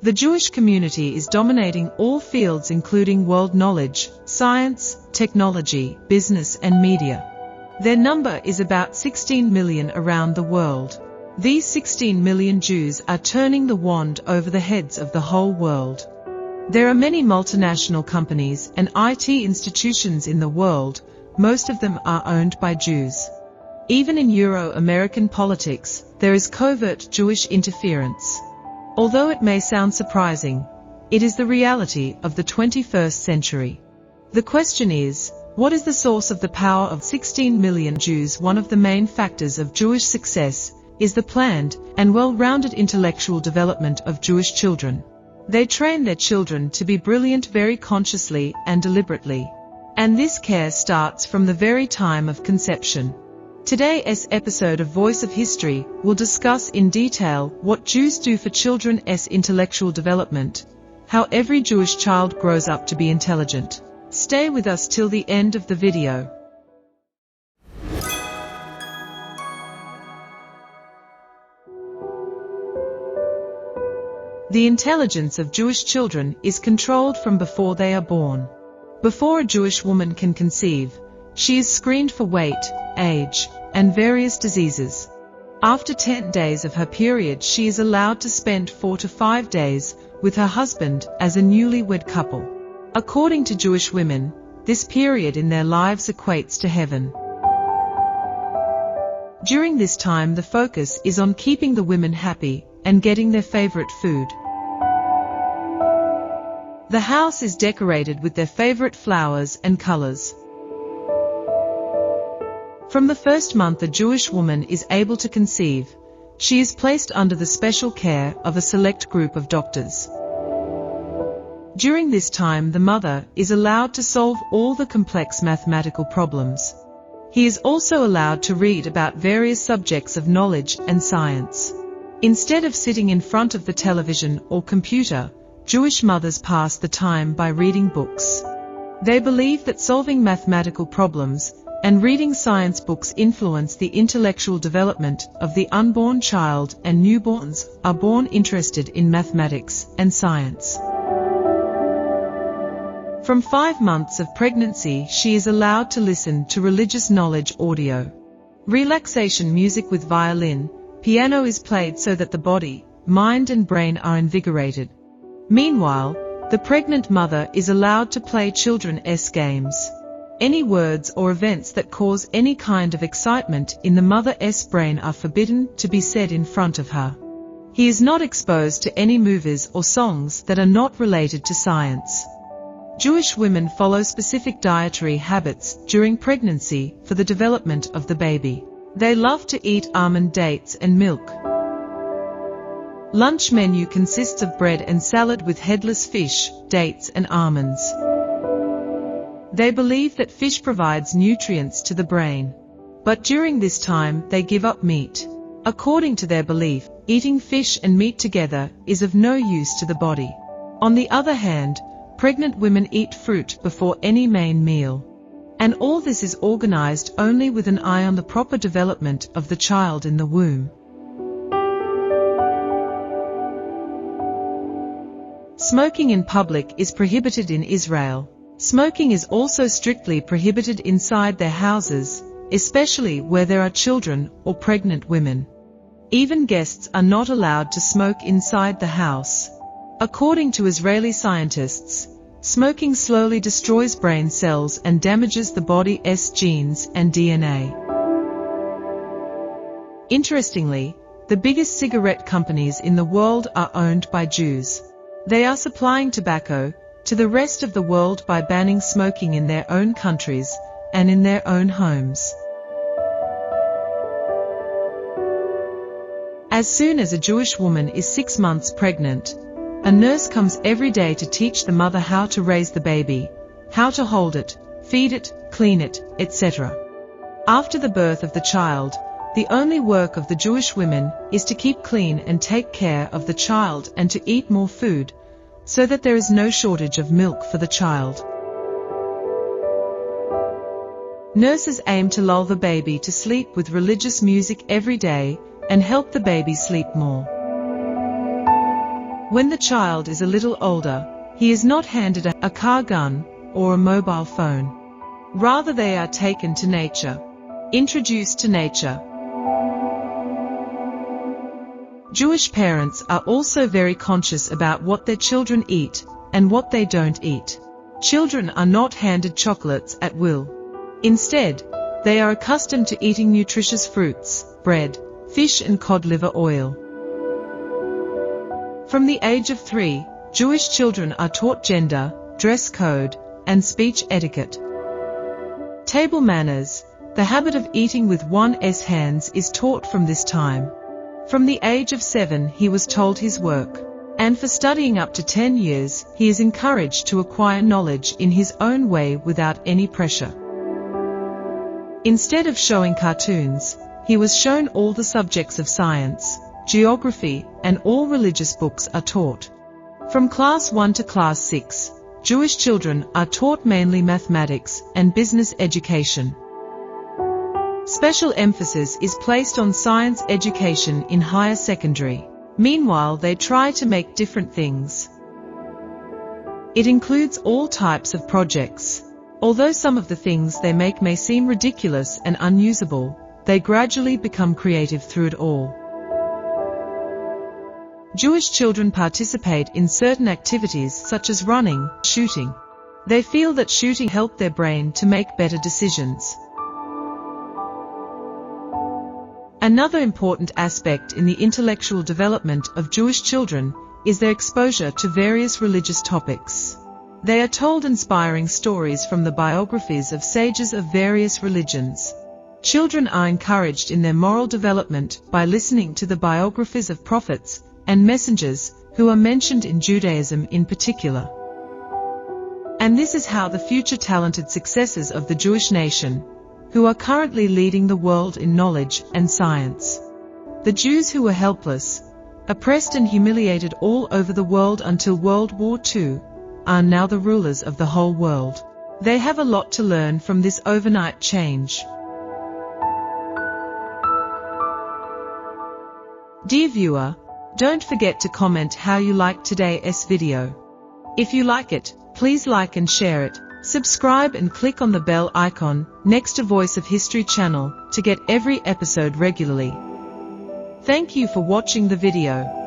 The Jewish community is dominating all fields including world knowledge, science, technology, business and media. Their number is about 16 million around the world. These 16 million Jews are turning the wand over the heads of the whole world. There are many multinational companies and IT institutions in the world, most of them are owned by Jews. Even in Euro-American politics, there is covert Jewish interference. Although it may sound surprising, it is the reality of the 21st century. The question is, what is the source of the power of 16 million Jews? One of the main factors of Jewish success is the planned and well-rounded intellectual development of Jewish children. They train their children to be brilliant very consciously and deliberately. And this care starts from the very time of conception. Today's episode of Voice of History will discuss in detail what Jews do for children's intellectual development, how every Jewish child grows up to be intelligent. Stay with us till the end of the video. The intelligence of Jewish children is controlled from before they are born. Before a Jewish woman can conceive, she is screened for weight, age, and various diseases. After 10 days of her period, she is allowed to spend 4 to 5 days with her husband as a newlywed couple. According to Jewish women, this period in their lives equates to heaven. During this time, the focus is on keeping the women happy and getting their favorite food. The house is decorated with their favorite flowers and colors. From the first month a Jewish woman is able to conceive, she is placed under the special care of a select group of doctors. During this time the mother is allowed to solve all the complex mathematical problems. He is also allowed to read about various subjects of knowledge and science. Instead of sitting in front of the television or computer, Jewish mothers pass the time by reading books. They believe that solving mathematical problems and reading science books influence the intellectual development of the unborn child, and newborns are born interested in mathematics and science. From 5 months of pregnancy she is allowed to listen to religious knowledge audio. Relaxation music with violin, piano is played so that the body, mind and brain are invigorated. Meanwhile, the pregnant mother is allowed to play children's games. Any words or events that cause any kind of excitement in the mother's brain are forbidden to be said in front of her. He is not exposed to any movies or songs that are not related to science. Jewish women follow specific dietary habits during pregnancy for the development of the baby. They love to eat almond dates and milk. Lunch menu consists of bread and salad with headless fish, dates and almonds. They believe that fish provides nutrients to the brain. But during this time they give up meat. According to their belief, eating fish and meat together is of no use to the body. On the other hand, pregnant women eat fruit before any main meal. And all this is organized only with an eye on the proper development of the child in the womb. Smoking in public is prohibited in Israel. Smoking is also strictly prohibited inside their houses, especially where there are children or pregnant women. Even guests are not allowed to smoke inside the house. According to Israeli scientists, smoking slowly destroys brain cells and damages the body's genes and DNA. Interestingly, the biggest cigarette companies in the world are owned by Jews. They are supplying tobacco to the rest of the world by banning smoking in their own countries and in their own homes. As soon as a Jewish woman is 6 months pregnant, a nurse comes every day to teach the mother how to raise the baby, how to hold it, feed it, clean it, etc. After the birth of the child, the only work of the Jewish women is to keep clean and take care of the child and to eat more food, so that there is no shortage of milk for the child. Nurses aim to lull the baby to sleep with religious music every day and help the baby sleep more. When the child is a little older, he is not handed a car gun or a mobile phone. Rather, they are taken to nature, introduced to nature. Jewish parents are also very conscious about what their children eat and what they don't eat. Children are not handed chocolates at will. Instead, they are accustomed to eating nutritious fruits, bread, fish and cod liver oil. From the age of 3, Jewish children are taught gender, dress code, and speech etiquette. Table manners, the habit of eating with one's hands, is taught from this time. From the age of 7 he was told his work, and for studying up to 10 years he is encouraged to acquire knowledge in his own way without any pressure. Instead of showing cartoons, he was shown all the subjects of science, geography, and all religious books are taught. From class 1 to class 6, Jewish children are taught mainly mathematics and business education. Special emphasis is placed on science education in higher secondary. Meanwhile, they try to make different things. It includes all types of projects. Although some of the things they make may seem ridiculous and unusable, they gradually become creative through it all. Jewish children participate in certain activities such as running, shooting. They feel that shooting helps their brain to make better decisions. Another important aspect in the intellectual development of Jewish children is their exposure to various religious topics. They are told inspiring stories from the biographies of sages of various religions. Children are encouraged in their moral development by listening to the biographies of prophets and messengers who are mentioned in Judaism in particular. And this is how the future talented successors of the Jewish nation, who are currently leading the world in knowledge and science. The Jews who were helpless, oppressed and humiliated all over the world until World War II, are now the rulers of the whole world. They have a lot to learn from this overnight change. Dear viewer, don't forget to comment how you liked today's video. If you like it, please like and share it. Subscribe and click on the bell icon next to Voice of History channel to get every episode regularly. Thank you for watching the video.